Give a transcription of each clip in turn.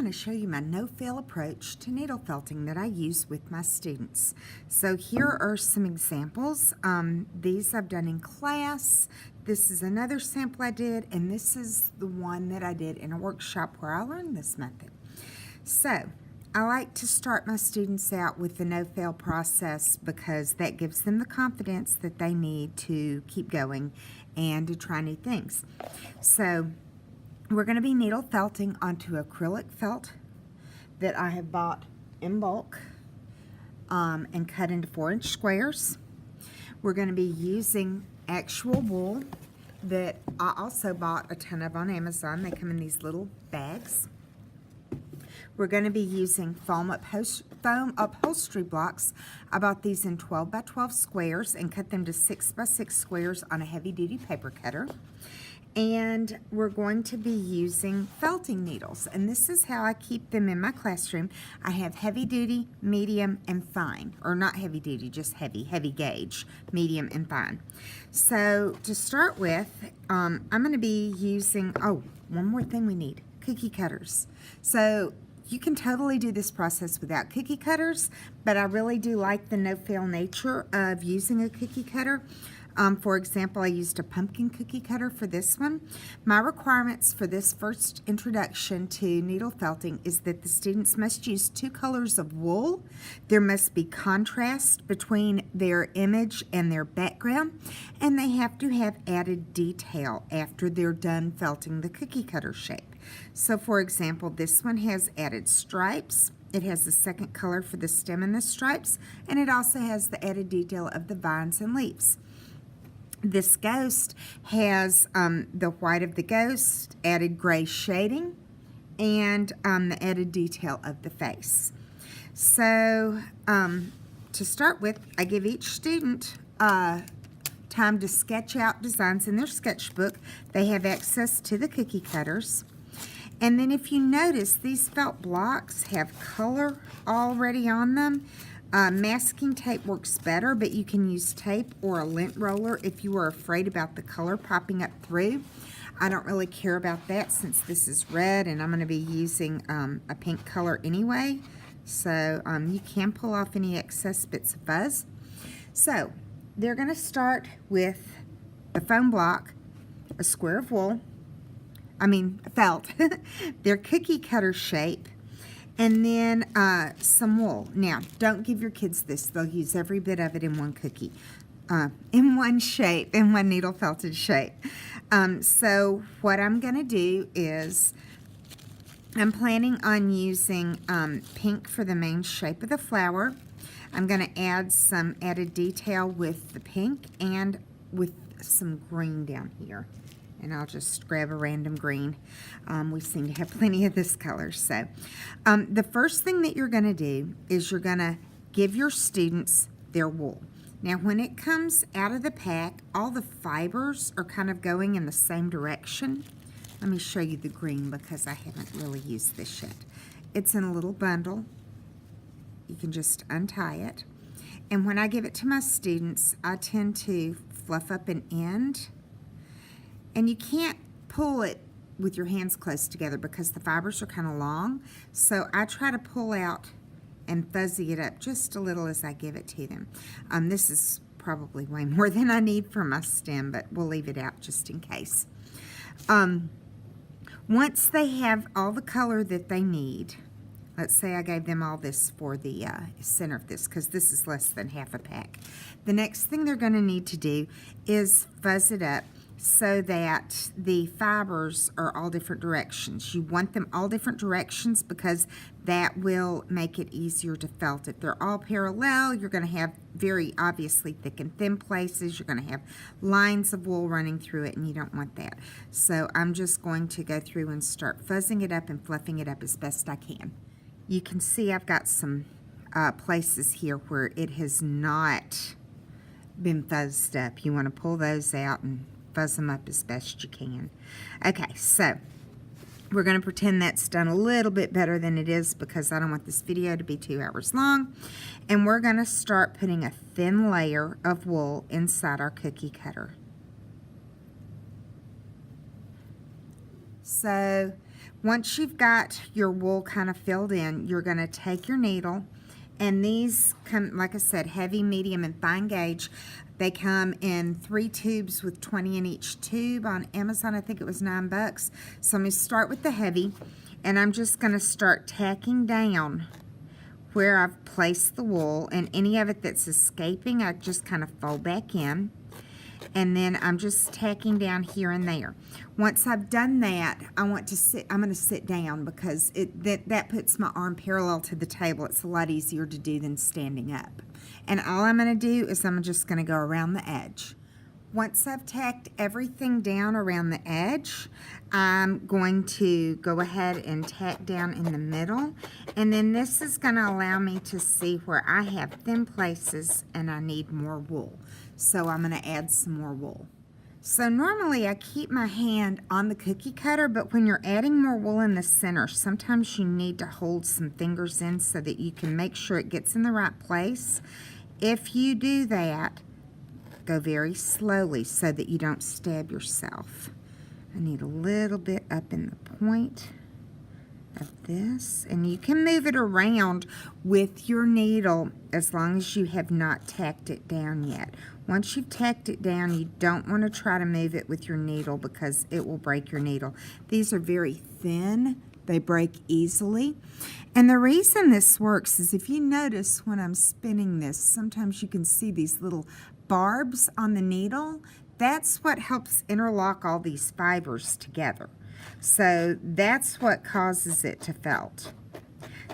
going to show you my no-fail approach to needle felting that I use with my students. So here are some examples. These I've done in class. This is another sample I did, and this is the one that I did in a workshop where I learned this method. So I like to start my students out with the no-fail process because that gives them the confidence that they need to keep going and to try new things. So we're going to be needle felting onto acrylic felt that I have bought in bulk and cut into 4-inch squares. We're going to be using actual wool that I also bought a ton of on Amazon. They come in these little bags. We're going to be using foam upholstery blocks. I bought these in 12 by 12 squares and cut them to 6 by 6 squares on a heavy-duty paper cutter. And we're going to be using felting needles, and this is how I keep them in my classroom. I have heavy duty, medium, and fine, or not heavy duty, just heavy gauge, medium, and fine. So to start with, I'm going to be using, one more thing we need, cookie cutters. So you can totally do this process without cookie cutters, but I really do like the no-fail nature of using a cookie cutter. For example, I used a pumpkin cookie cutter for this one. My requirements for this first introduction to needle felting is that the students must use 2 colors of wool. There must be contrast between their image and their background, and they have to have added detail after they're done felting the cookie cutter shape. So for example, this one has added stripes. It has the second color for the stem and the stripes, and it also has the added detail of the vines and leaves. This ghost has the white of the ghost, added gray shading, and the added detail of the face. So to start with, I give each student time to sketch out designs in their sketchbook. They have access to the cookie cutters. And then if you notice, these felt blocks have color already on them. Masking tape works better, but you can use tape or a lint roller if you are afraid about the color popping up through. I don't really care about that since this is red and I'm going to be using a pink color anyway. So you can pull off any excess bits of fuzz. So they're going to start with a foam block, a square of wool, felt, their cookie cutter shape, and then some wool. Now, don't give your kids this. They'll use every bit of it in one cookie, in one shape, in one needle felted shape. So what I'm going to do is I'm planning on using pink for the main shape of the flower. I'm going to add some added detail with the pink and with some green down here. And I'll just grab a random green. We seem to have plenty of this color. So the first thing that you're going to do is you're going to give your students their wool. Now when it comes out of the pack, all the fibers are kind of going in the same direction. Let me show you the green because I haven't really used this yet. It's in a little bundle. You can just untie it. And when I give it to my students, I tend to fluff up an end. And you can't pull it with your hands close together because the fibers are kind of long. So I try to pull out and fuzzy it up just a little as I give it to them. This is probably way more than I need for my stem, but we'll leave it out just in case. Once they have all the color that they need, let's say I gave them all this for the center of this because this is less than half a pack. The next thing they're going to need to do is fuzz it up so that the fibers are all different directions. You want them all different directions because that will make it easier to felt. If they're all parallel, you're going to have very obviously thick and thin places. You're going to have lines of wool running through it, and you don't want that. So I'm just going to go through and start fuzzing it up and fluffing it up as best I can. You can see I've got some places here where it has not been fuzzed up. You want to pull those out and fuzz them up as best you can. Okay, so we're going to pretend that's done a little bit better than it is because I don't want this video to be 2 hours long. And we're going to start putting a thin layer of wool inside our cookie cutter. So once you've got your wool kind of filled in, you're going to take your needle, and these come, like I said, heavy, medium, and fine gauge. They come in 3 tubes with 20 in each tube. On Amazon, I think it was $9. So I'm going to start with the heavy, and I'm just going to start tacking down where I've placed the wool, and any of it that's escaping, I just kind of fold back in. And then I'm just tacking down here and there. Once I've done that, I'm going to sit down because that puts my arm parallel to the table. It's a lot easier to do than standing up. And all I'm going to do is I'm just going to go around the edge. Once I've tacked everything down around the edge, I'm going to go ahead and tack down in the middle. And then this is going to allow me to see where I have thin places and I need more wool. So I'm going to add some more wool. So normally I keep my hand on the cookie cutter, but when you're adding more wool in the center, sometimes you need to hold some fingers in so that you can make sure it gets in the right place. If you do that, go very slowly so that you don't stab yourself. I need a little bit up in the point of this, and you can move it around with your needle as long as you have not tacked it down yet. Once you've tacked it down, you don't want to try to move it with your needle because it will break your needle. These are very thin. They break easily. And the reason this works is if you notice when I'm spinning this, sometimes you can see these little barbs on the needle. That's what helps interlock all these fibers together. So that's what causes it to felt.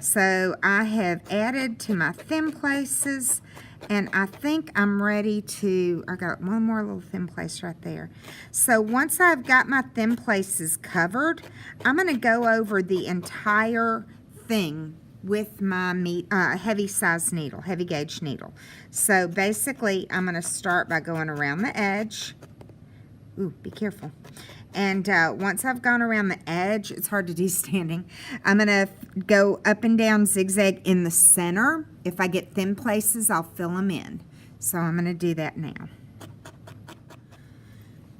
So I have added to my thin places, and I think I'm ready to, I got one more little thin place right there. So once I've got my thin places covered, I'm going to go over the entire thing with my heavy size needle, heavy gauge needle. So basically, I'm going to start by going around the edge. Ooh, be careful. And once I've gone around the edge, it's hard to do standing, I'm going to go up and down zigzag in the center. If I get thin places, I'll fill them in. So I'm going to do that now.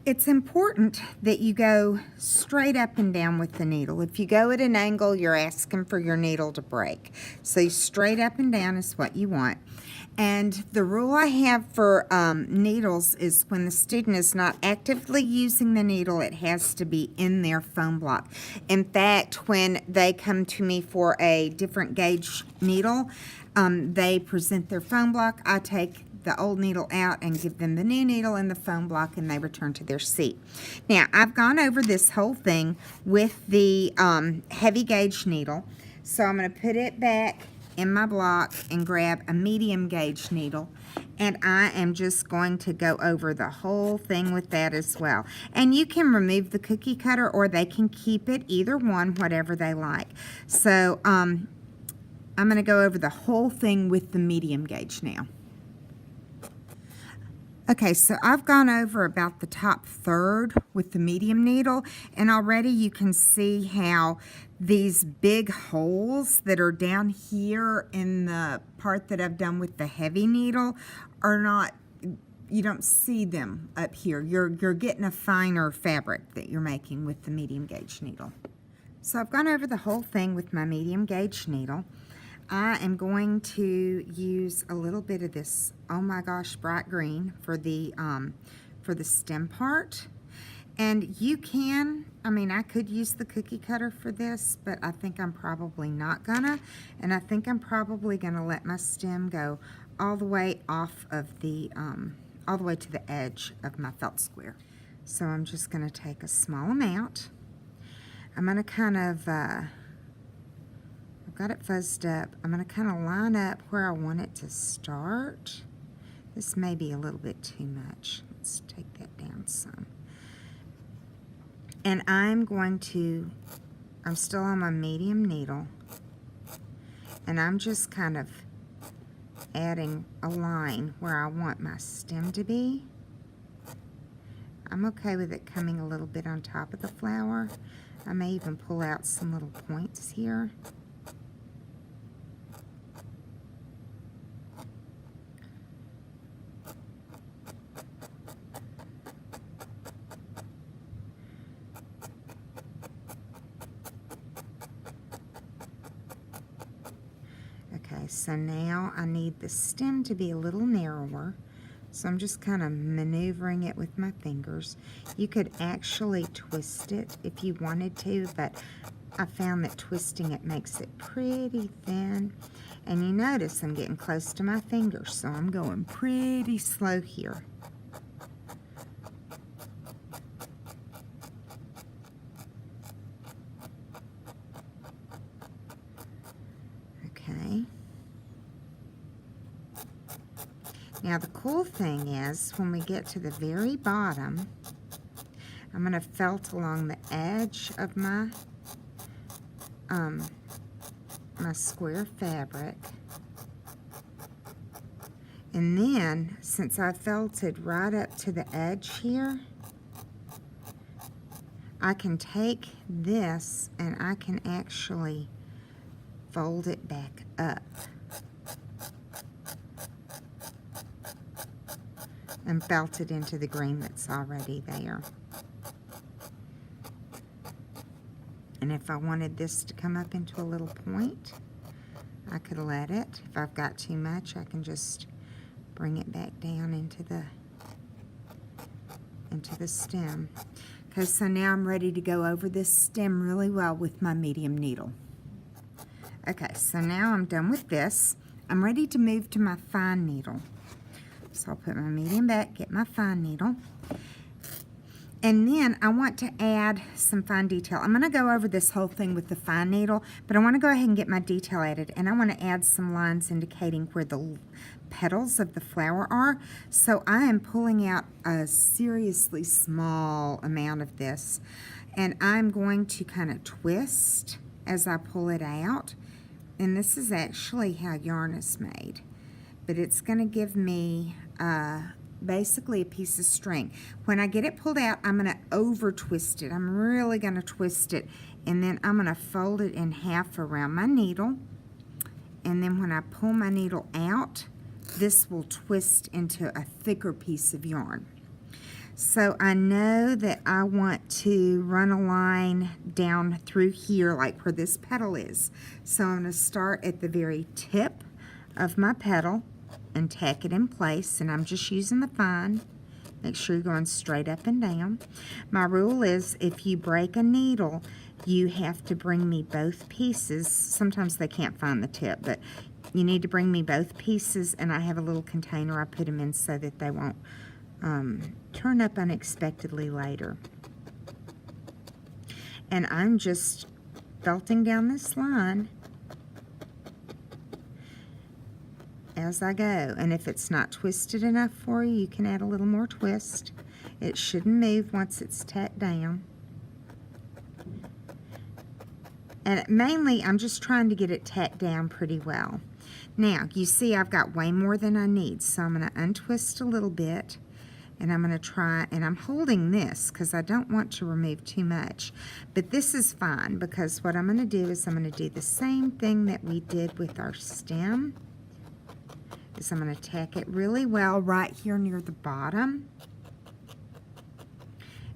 It's important that you go straight up and down with the needle. If you go at an angle, you're asking for your needle to break. So straight up and down is what you want. And the rule I have for needles is when the student is not actively using the needle, it has to be in their foam block. In fact, when they come to me for a different gauge needle, they present their foam block. I take the old needle out and give them the new needle in the foam block, and they return to their seat. Now, I've gone over this whole thing with the heavy gauge needle, so I'm going to put it back in my block and grab a medium gauge needle, and I am just going to go over the whole thing with that as well. And you can remove the cookie cutter or they can keep it, either one, whatever they like. So I'm going to go over the whole thing with the medium gauge now. Okay, so I've gone over about the top third with the medium needle, and already you can see how these big holes that are down here in the part that I've done with the heavy needle are not, you don't see them up here. You're getting a finer fabric that you're making with the medium gauge needle. So I've gone over the whole thing with my medium gauge needle. I am going to use a little bit of this, oh my gosh, bright green for the stem part. And you can, I mean, I could use the cookie cutter for this, but I think I'm probably not gonna. And I think I'm probably gonna let my stem go all the way off of the, all the way to the edge of my felt square. So I'm just gonna take a small amount. I'm gonna kind of, got it fuzzed up. I'm going to kind of line up where I want it to start. This may be a little bit too much. Let's take that down some. And I'm still on my medium needle, and I'm just kind of adding a line where I want my stem to be. I'm okay with it coming a little bit on top of the flower. I may even pull out some little points here. Okay, so now I need the stem to be a little narrower. So I'm just kind of maneuvering it with my fingers. You could actually twist it if you wanted to, but I found that twisting it makes it pretty thin. And you notice I'm getting close to my fingers, so I'm going pretty slow here. Okay. Now the cool thing is, when we get to the very bottom, I'm going to felt along the edge of my my square fabric. And then, since I felted right up to the edge here, I can take this and I can actually fold it back up and felt it into the green that's already there. And if I wanted this to come up into a little point, I could let it. If I've got too much, I can just bring it back down into the stem. Okay, so now I'm ready to go over this stem really well with my medium needle. Okay, so now I'm done with this. I'm ready to move to my fine needle. So I'll put my medium back, get my fine needle. And then I want to add some fine detail. I'm going to go over this whole thing with the fine needle, but I want to go ahead and get my detail added. And I want to add some lines indicating where the petals of the flower are. So I am pulling out a seriously small amount of this. And I'm going to kind of twist as I pull it out. And this is actually how yarn is made. But it's going to give me basically a piece of string. When I get it pulled out, I'm going to over twist it. I'm really going to twist it, and then I'm going to fold it in half around my needle, and then when I pull my needle out, this will twist into a thicker piece of yarn. So I know that I want to run a line down through here like where this petal is. So I'm going to start at the very tip of my petal and tack it in place, and I'm just using the fine. Make sure you're going straight up and down. My rule is if you break a needle, you have to bring me both pieces. Sometimes they can't find the tip, but you need to bring me both pieces, and I have a little container I put them in so that they won't turn up unexpectedly later. And I'm just felting down this line as I go, and if it's not twisted enough for you, you can add a little more twist. It shouldn't move once it's tacked down. And mainly, I'm just trying to get it tacked down pretty well. Now, you see I've got way more than I need, so I'm going to untwist a little bit, and I'm going to try, and I'm holding this because I don't want to remove too much. But this is fine, because what I'm going to do is I'm going to do the same thing that we did with our stem. Is I'm going to tack it really well right here near the bottom,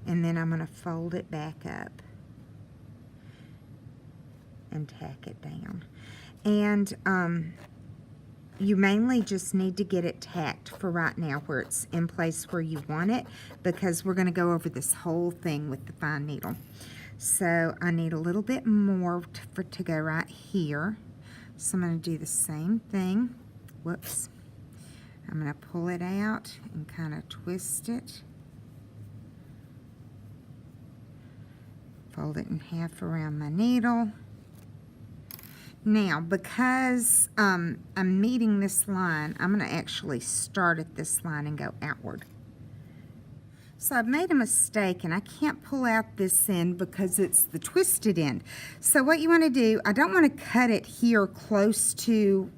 and then I'm going to fold it back up and tack it down. And you mainly just need to get it tacked for right now where it's in place where you want it, because we're going to go over this whole thing with the fine needle. So I need a little bit more to go right here. So I'm going to do the same thing. Whoops. I'm going to pull it out and kind of twist it. Fold it in half around my needle. Now, because I'm meeting this line, I'm going to actually start at this line and go outward. So I've made a mistake, and I can't pull out this end because it's the twisted end. So what you want to do, I don't want to cut it here close to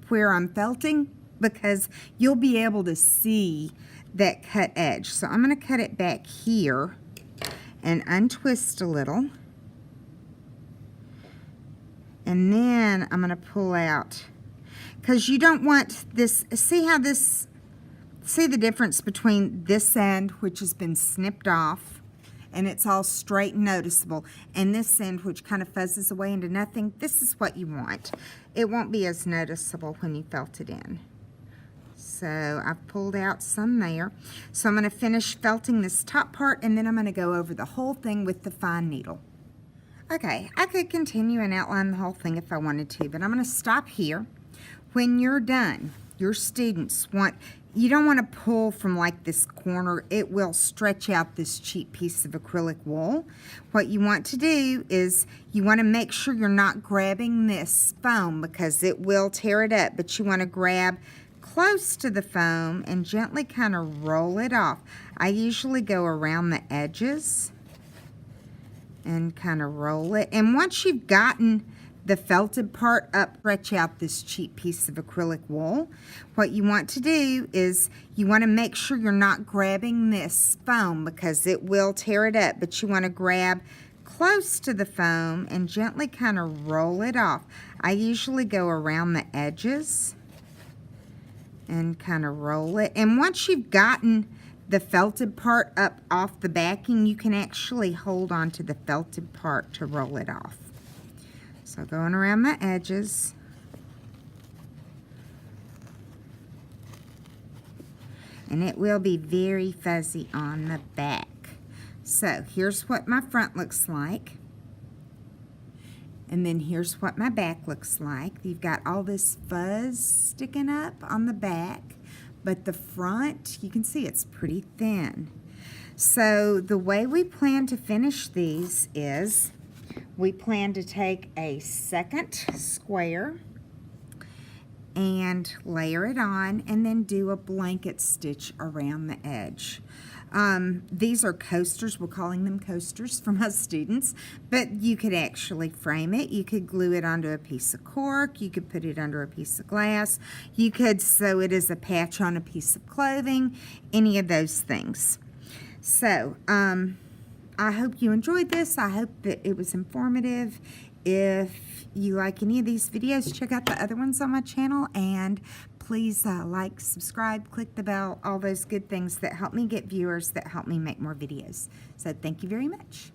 where I'm felting, because you'll be able to see that cut edge. So I'm going to cut it back here and untwist a little. And then I'm going to pull out, because you don't want this, see the difference between this end, which has been snipped off, and it's all straight and noticeable. And this end, which kind of fuzzes away into nothing, this is what you want. It won't be as noticeable when you felt it in. So I've pulled out some there. So I'm going to finish felting this top part, and then I'm going to go over the whole thing with the fine needle. Okay, I could continue and outline the whole thing if I wanted to, but I'm going to stop here. When you're done, your students you don't want to pull from like this corner. It will stretch out this cheap piece of acrylic wool. What you want to do is you want to make sure you're not grabbing this foam because it will tear it up, but you want to grab close to the foam and gently kind of roll it off. I usually go around the edges and kind of roll it. And once you've gotten the felted part up, stretch out this cheap piece of acrylic wool. What you want to do is you want to make sure you're not grabbing this foam because it will tear it up, but you want to grab close to the foam and gently kind of roll it off. I usually go around the edges and kind of roll it. And once you've gotten the felted part up off the backing, you can actually hold on to the felted part to roll it off. So going around the edges. And it will be very fuzzy on the back. So here's what my front looks like. And then here's what my back looks like. You've got all this fuzz sticking up on the back, but the front, you can see it's pretty thin. So the way we plan to finish these is we plan to take a second square and layer it on and then do a blanket stitch around the edge. These are coasters. We're calling them coasters for my students, but you could actually frame it. You could glue it onto a piece of cork. You could put it under a piece of glass. You could sew it as a patch on a piece of clothing, any of those things. So, I hope you enjoyed this. I hope that it was informative. If you like any of these videos, check out the other ones on my channel, and please like, subscribe, click the bell, all those good things that help me get viewers, that help me make more videos. So thank you very much.